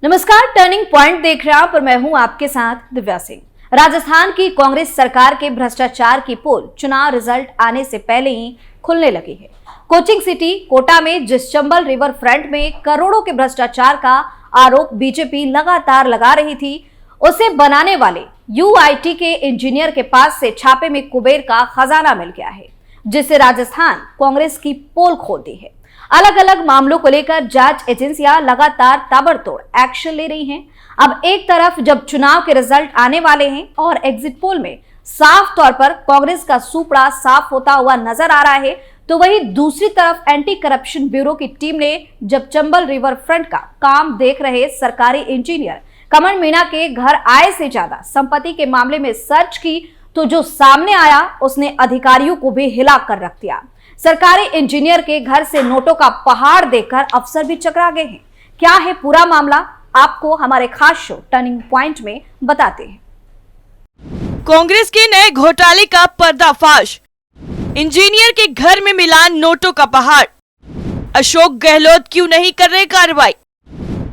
नमस्कार, turning point देख रहे हैं पर मैं हूं आपके साथ दिव्या सिंह। राजस्थान की कांग्रेस सरकार के भ्रष्टाचार की पोल चुनाव रिजल्ट आने से पहले ही खुलने लगी है। कोचिंग सिटी कोटा में जिस चंबल रिवर फ्रंट में करोड़ों के भ्रष्टाचार का आरोप बीजेपी लगातार लगा रही थी, उसे बनाने वाले यूआईटी के इंजीनियर के पास से छापे में कुबेर का खजाना मिल गया है, जिससे राजस्थान कांग्रेस की पोल खोल दी है। अलग अलग मामलों को लेकर जांच एजेंसियां लगातार ताबड़तोड़ एक्शन ले रही हैं। अब एक तरफ जब चुनाव के रिजल्ट आने वाले हैं और एग्जिट पोल में साफ तौर पर कांग्रेस का सुपड़ा साफ होता हुआ नजर आ रहा है, तो वहीं दूसरी तरफ एंटी करप्शन ब्यूरो की टीम ने जब चंबल रिवर फ्रंट का काम देख रहे सरकारी इंजीनियर कमल मीणा के घर आय से ज्यादा संपत्ति के मामले में सर्च की, तो जो सामने आया उसने अधिकारियों को भी हिला कर रख दिया। सरकारी इंजीनियर के घर से नोटों का पहाड़ देखकर अफसर भी चकरा गए हैं। क्या है पूरा मामला, आपको हमारे खास शो टर्निंग पॉइंट में बताते हैं। कांग्रेस के नए घोटाले का पर्दाफाश, इंजीनियर के घर में मिला नोटों का पहाड़। अशोक गहलोत क्यों नहीं कर रहे कार्रवाई,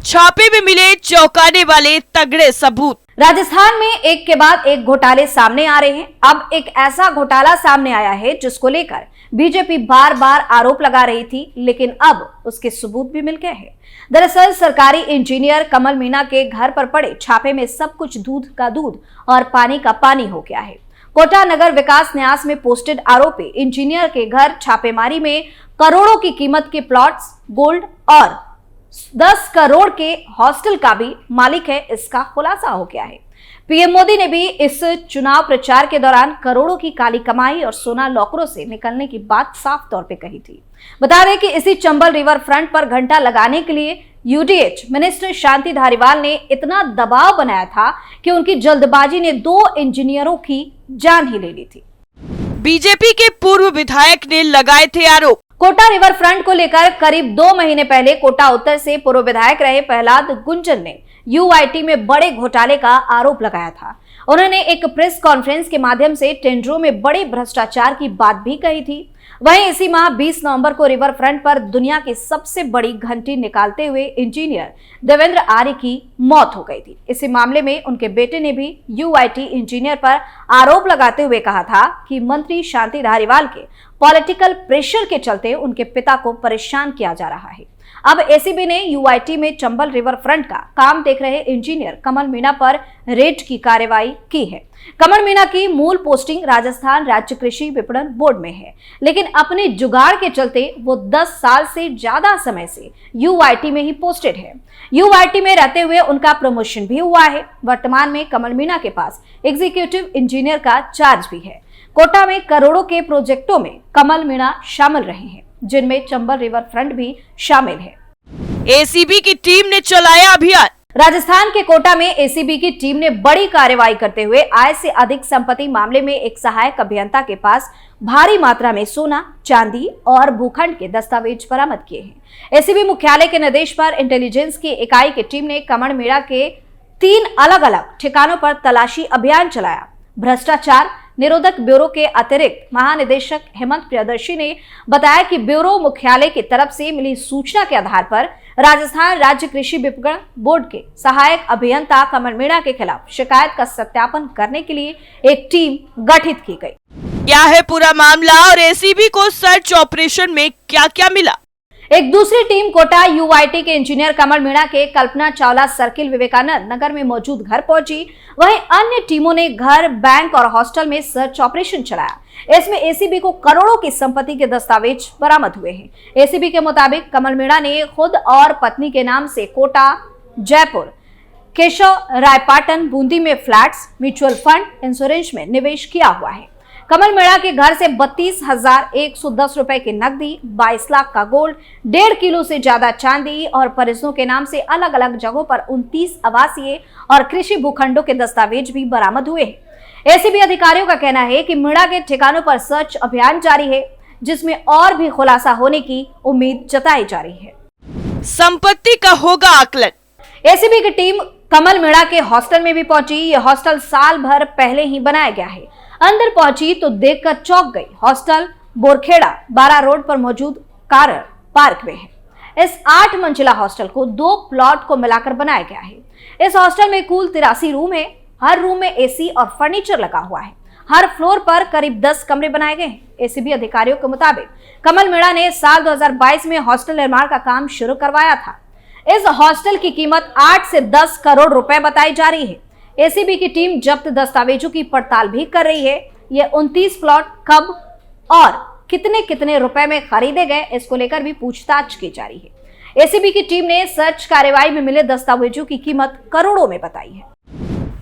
छापे में मिले चौंकाने वाले तगड़े सबूत। राजस्थान में एक के बाद एक घोटाले सामने आ रहे हैं। अब एक ऐसा घोटाला सामने आया है जिसको लेकर बीजेपी बार बार आरोप लगा रही थी, लेकिन अब उसके सबूत भी मिल गए हैं। दरअसल सरकारी इंजीनियर कमल मीणा के घर पर पड़े छापे में सब कुछ दूध का दूध और पानी का पानी हो गया है। कोटा नगर विकास न्यास में पोस्टेड आरोपी इंजीनियर के घर छापेमारी में करोड़ों की कीमत के प्लॉट्स, गोल्ड और 10 करोड़ के हॉस्टल का भी मालिक है, इसका खुलासा हो गया है। पीएम मोदी ने भी इस चुनाव प्रचार के दौरान करोड़ों की काली कमाई और सोना लॉकरों से निकलने की बात साफ तौर पे कही थी। बता दें कि इसी चंबल रिवर फ्रंट पर घंटा लगाने के लिए यूडीएच मिनिस्टर शांति धारीवाल ने इतना दबाव बनाया था कि उनकी जल्दबाजी ने 2 इंजीनियरों की जान ही ले ली थी। बीजेपी के पूर्व विधायक ने लगाए थे आरोप। कोटा रिवर फ्रंट को लेकर करीब 2 महीने पहले कोटा उत्तर से पूर्व विधायक रहे प्रहलाद गुंजन ने यूआईटी में बड़े घोटाले का आरोप लगाया था। उन्होंने एक प्रेस कॉन्फ्रेंस के माध्यम से टेंडरों में बड़े भ्रष्टाचार की बात भी कही थी। वहीं इसी माह 20 नवंबर को रिवर फ्रंट पर दुनिया की सबसे बड़ी घंटी निकालते हुए इंजीनियर देवेंद्र आर्य की मौत हो गई थी। इसी मामले में उनके बेटे ने भी यूआईटी इंजीनियर पर आरोप लगाते हुए कहा था कि मंत्री शांति धारीवाल के पॉलिटिकल प्रेशर के चलते उनके पिता को परेशान किया जा रहा है। अब एसीबी ने यूआईटी में चंबल रिवर फ्रंट का काम देख रहे इंजीनियर कमल मीणा पर रेड की कार्रवाई की है। कमल मीणा की मूल पोस्टिंग राजस्थान राज्य कृषि विपणन बोर्ड में है, लेकिन अपने जुगाड़ के चलते वो 10 साल से ज्यादा समय से यूआईटी में ही पोस्टेड है। यूआईटी में रहते हुए उनका प्रमोशन भी हुआ है। वर्तमान में कमल मीणा के पास एग्जीक्यूटिव इंजीनियर का चार्ज भी है। कोटा में करोड़ों के प्रोजेक्टों में कमल मीणा शामिल रहे हैं, जिनमें चंबल रिवर फ्रंट भी शामिल है। एसीबी की टीम ने चलाया अभियान। राजस्थान के कोटा में एसीबी की टीम ने बड़ी कार्रवाई करते हुए आय से अधिक संपत्ति मामले में एक सहायक अभियंता के पास भारी मात्रा में सोना, चांदी और भूखंड के दस्तावेज बरामद किए हैं। एसीबी मुख्यालय के निर्देश पर इंटेलिजेंस की इकाई की टीम ने कमल मीणा के 3 अलग अलग ठिकानों पर तलाशी अभियान चलाया। भ्रष्टाचार निरोधक ब्यूरो के अतिरिक्त महानिदेशक हेमंत प्रियदर्शी ने बताया कि ब्यूरो मुख्यालय की तरफ से मिली सूचना के आधार पर राजस्थान राज्य कृषि विपणन बोर्ड के सहायक अभियंता कमल मीणा के खिलाफ शिकायत का सत्यापन करने के लिए एक टीम गठित की गई। क्या है पूरा मामला और एसीबी को सर्च ऑपरेशन में क्या क्या मिला? एक दूसरी टीम कोटा यूआईटी के इंजीनियर कमल मीणा के कल्पना चावला सर्किल विवेकानंद नगर में मौजूद घर पहुंची। वहीं अन्य टीमों ने घर, बैंक और हॉस्टल में सर्च ऑपरेशन चलाया। इसमें एसीबी को करोड़ों की संपत्ति के दस्तावेज बरामद हुए हैं। एसीबी के मुताबिक कमल मीणा ने खुद और पत्नी के नाम से कोटा, जयपुर, केशव रायपाटन, बूंदी में फ्लैट्स, म्यूचुअल फंड, इंश्योरेंस में निवेश किया हुआ है। कमल मीणा के घर से 32,110 रुपए की नकदी, 22 लाख का गोल्ड, 1.5 किलो से ज्यादा चांदी और परिजनों के नाम से अलग अलग जगहों पर 29 आवासीय और कृषि भूखंडों के दस्तावेज भी बरामद हुए हैं। एसीबी अधिकारियों का कहना है कि मीणा के ठिकानों पर सर्च अभियान जारी है, जिसमें और भी खुलासा होने की उम्मीद जताई जा रही है। संपत्ति का होगा आकलन। एसीबी की टीम कमल मीणा के हॉस्टल में भी पहुंची। यह हॉस्टल साल भर पहले ही बनाया गया है। अंदर पहुंची तो देखकर चौंक गई। हॉस्टल बोरखेड़ा 12 रोड पर मौजूद कार पार्क में है। इस 8 मंजिला हॉस्टल को 2 प्लॉट को मिलाकर बनाया गया है। इस हॉस्टल में कुल 83 रूम है। हर रूम में एसी और फर्नीचर लगा हुआ है। हर फ्लोर पर करीब 10 कमरे बनाए गए हैं। एसीबी अधिकारियों के मुताबिक कमल मीणा ने साल 2022 में हॉस्टल निर्माण का काम शुरू करवाया था। इस हॉस्टल की कीमत 8 से 10 करोड़ रुपए बताई जा रही है। एसीबी की टीम जब्त दस्तावेजों की पड़ताल भी कर रही है। ये 29 प्लॉट कब और कितने रुपए में खरीदे गए, इसको लेकर भी पूछताछ की जा रही है। एसीबी की टीम ने सर्च कार्रवाई में मिले दस्तावेजों की कीमत करोड़ों में बताई है।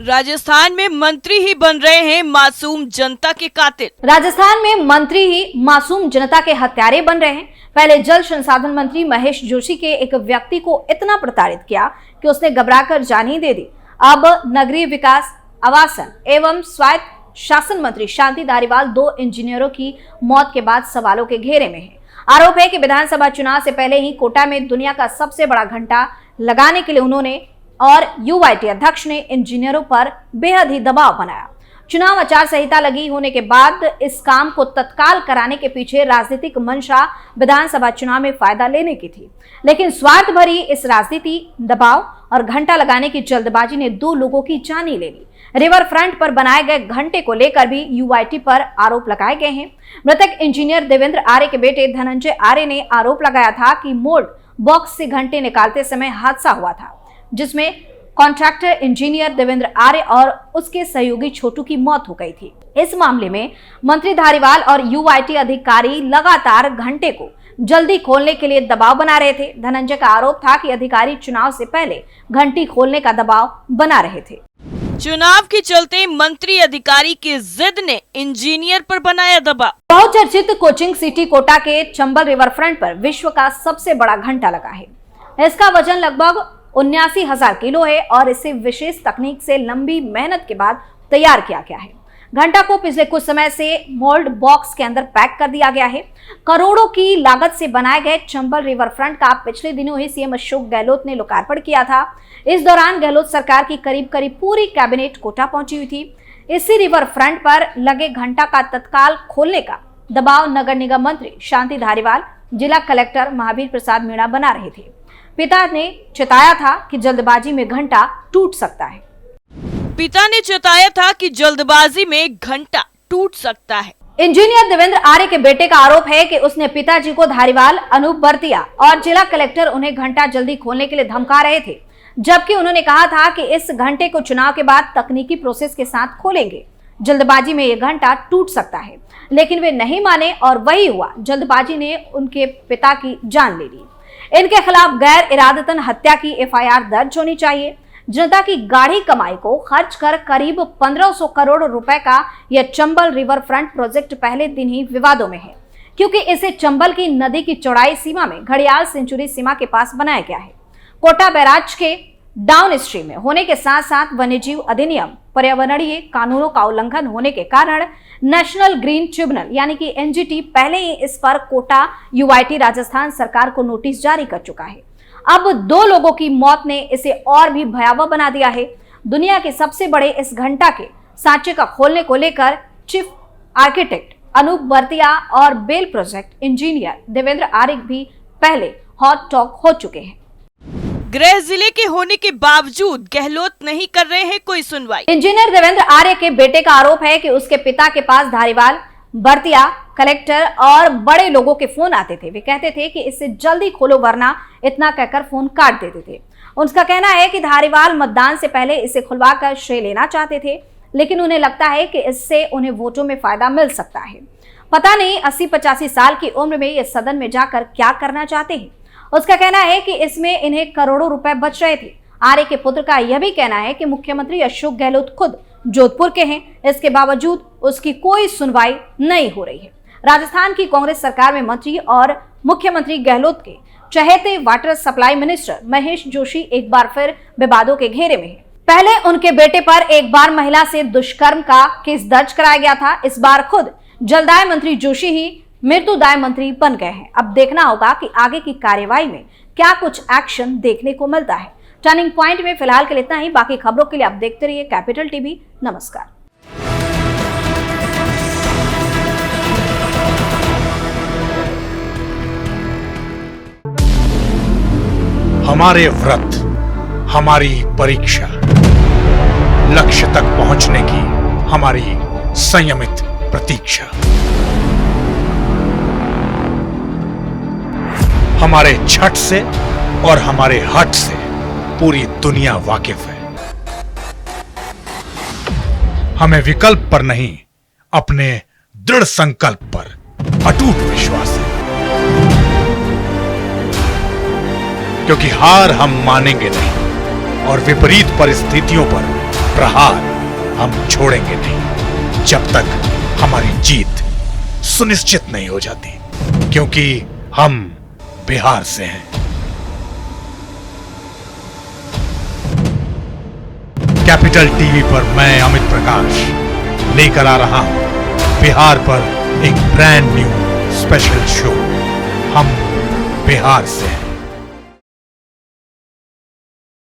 राजस्थान में मंत्री ही बन रहे हैं मासूम जनता के कातिल। राजस्थान में मंत्री ही मासूम जनता के हत्यारे बन रहे हैं। पहले जल संसाधन मंत्री महेश जोशी के एक व्यक्ति को इतना प्रताड़ित किया कि उसने घबराकर जान ही दे दी। अब नगरीय विकास, आवासन एवं स्वायत्त शासन मंत्री शांति धारीवाल 2 इंजीनियरों की मौत के बाद सवालों के घेरे में है। आरोप है कि विधानसभा चुनाव से पहले ही कोटा में दुनिया का सबसे बड़ा घंटा लगाने के लिए उन्होंने और यूआईटी अध्यक्ष ने इंजीनियरों पर बेहद ही दबाव बनाया। चुनाव आचार संहिता लगी होने के बाद इस काम को तत्काल कराने के पीछे राजनीतिक मंशा विधानसभा चुनाव में फायदा लेने की थी, लेकिन स्वार्थ भरी इस राजनीति, दबाव और घंटा लगाने की जल्दबाजी ने 2 लोगों की जान ही ले ली। रिवर फ्रंट पर बनाए गए घंटे को लेकर भी यूआईटी पर आरोप लगाए गए हैं। मृतक इंजीनियर देवेंद्र आर्य के बेटे धनंजय आर्य ने आरोप लगाया था कि मोल्ड बॉक्स से घंटे निकालते समय हादसा हुआ था, जिसमें कॉन्ट्रैक्टर इंजीनियर देवेंद्र आर्य और उसके सहयोगी छोटू की मौत हो गई थी। इस मामले में मंत्री धारीवाल और यूआईटी अधिकारी लगातार घंटे को जल्दी खोलने के लिए दबाव बना रहे थे। धनंजय का आरोप था कि अधिकारी चुनाव से पहले घंटी खोलने का दबाव बना रहे थे। चुनाव के चलते मंत्री अधिकारी की जिद ने इंजीनियर पर बनाया दबाव। बहुचर्चित कोचिंग सिटी कोटा के चंबल रिवर फ्रंट पर विश्व का सबसे बड़ा घंटा लगा है। इसका वजन लगभग 79,000 किलो है और इसे विशेष तकनीक से लंबी मेहनत के बाद तैयार किया गया है। घंटा को पिछले कुछ समय से मोल्ड बॉक्स के अंदर पैक कर दिया गया है। करोड़ों की लागत से बनाए गए चंबल रिवर फ्रंट का पिछले दिनों ही सीएम अशोक गहलोत ने लोकार्पण किया था। इस दौरान गहलोत सरकार की करीब पूरी कैबिनेट कोटा पहुंची हुई थी। इसी रिवर फ्रंट पर लगे घंटा का तत्काल खोलने का दबाव नगर निगम मंत्री शांति धारीवाल, जिला कलेक्टर महावीर प्रसाद मीणा बना रहे थे। पिता ने चेताया था कि जल्दबाजी में घंटा टूट सकता है। इंजीनियर देवेंद्र आर्य के बेटे का आरोप है कि उसने पिताजी को धारीवाल, अनूप बर्तिया और जिला कलेक्टर उन्हें घंटा जल्दी खोलने के लिए धमका रहे थे, जबकि उन्होंने कहा था कि इस घंटे को चुनाव के बाद तकनीकी प्रोसेस के साथ खोलेंगे। जल्दबाजी में यह घंटा टूट सकता है, लेकिन वे नहीं माने और वही हुआ। जल्दबाजी ने उनके पिता की जान ले ली। इनके खिलाफ गैर इरादतन हत्या की एफआईआर दर्ज होनी चाहिए। जनता की गाढ़ी कमाई को खर्च कर करीब 1500 करोड़ रुपए का यह चंबल रिवर फ्रंट प्रोजेक्ट पहले दिन ही विवादों में है, क्योंकि इसे चंबल की नदी की चौड़ाई सीमा में घड़ियाल सेंचुरी सीमा के पास बनाया गया है। कोटा बैराज के डाउन स्ट्रीम में होने के साथ साथ वन्यजीव अधिनियम, पर्यावरणीय कानूनों का उल्लंघन होने के कारण नेशनल ग्रीन ट्रिब्यूनल यानी कि एनजीटी पहले ही इस पर कोटा यूआईटी राजस्थान सरकार को नोटिस जारी कर चुका है। अब 2 लोगों की मौत ने इसे और भी भयावह बना दिया है। दुनिया के सबसे बड़े इस घंटा के सांचे का खोलने को लेकर चीफ आर्किटेक्ट अनूप बर्तिया और बेल प्रोजेक्ट इंजीनियर देवेंद्र आर्य भी पहले हॉट टॉक हो चुके हैं। गृह जिले के होने के बावजूद गहलोत नहीं कर रहे हैं कोई सुनवाई। इंजीनियर देवेंद्र आर्य के बेटे का आरोप है कि उसके पिता के पास धारीवाल, बर्तिया, कलेक्टर और बड़े लोगों के फोन आते थे। वे कहते थे कि इसे जल्दी खोलो वरना इतना कहकर फोन काट देते थे। उनका कहना है कि धारीवाल मतदान से पहले इसे खुलवाकर श्रेय लेना चाहते थे, लेकिन उन्हें लगता है कि इससे उन्हें वोटों में फायदा मिल सकता है। पता नहीं 80-85 साल की उम्र में ये सदन में जाकर क्या करना चाहते हैं। उसका कहना है कि इसमें इन्हें करोड़ों रुपए बच रहे थे। आर्य के पुत्र का यह भी कहना है कि मुख्यमंत्री अशोक गहलोत खुद जोधपुर के हैं, इसके बावजूद उसकी कोई सुनवाई नहीं हो रही है। राजस्थान की कांग्रेस सरकार में मंत्री और मुख्यमंत्री गहलोत के चहेते water supply minister Mahesh Joshi एक बार फिर विवादों के घेरे में है। पहले उनके बेटे पर एक बार महिला से दुष्कर्म का केस दर्ज कराया गया था। इस बार खुद जलदाय मंत्री जोशी ही मृत्युदाय मंत्री बन गए हैं। अब देखना होगा कि आगे की कार्यवाही में क्या कुछ एक्शन देखने को मिलता है। टर्निंग पॉइंट में फिलहाल के लिए इतना ही। बाकी खबरों के लिए आप देखते रहिए कैपिटल टीवी। नमस्कार। हमारे व्रत, हमारी परीक्षा, लक्ष्य तक पहुंचने की हमारी संयमित प्रतीक्षा। हमारे छठ से और हमारे हठ से पूरी दुनिया वाकिफ है। हमें विकल्प पर नहीं, अपने दृढ़ संकल्प पर अटूट विश्वास है। क्योंकि हार हम मानेंगे नहीं और विपरीत परिस्थितियों पर प्रहार हम छोड़ेंगे नहीं, जब तक हमारी जीत सुनिश्चित नहीं हो जाती। क्योंकि हम बिहार से हैं। कैपिटल टीवी पर मैं अमित प्रकाश लेकर आ रहा हूं बिहार पर एक ब्रांड न्यू स्पेशल शो। हम बिहार से हैं।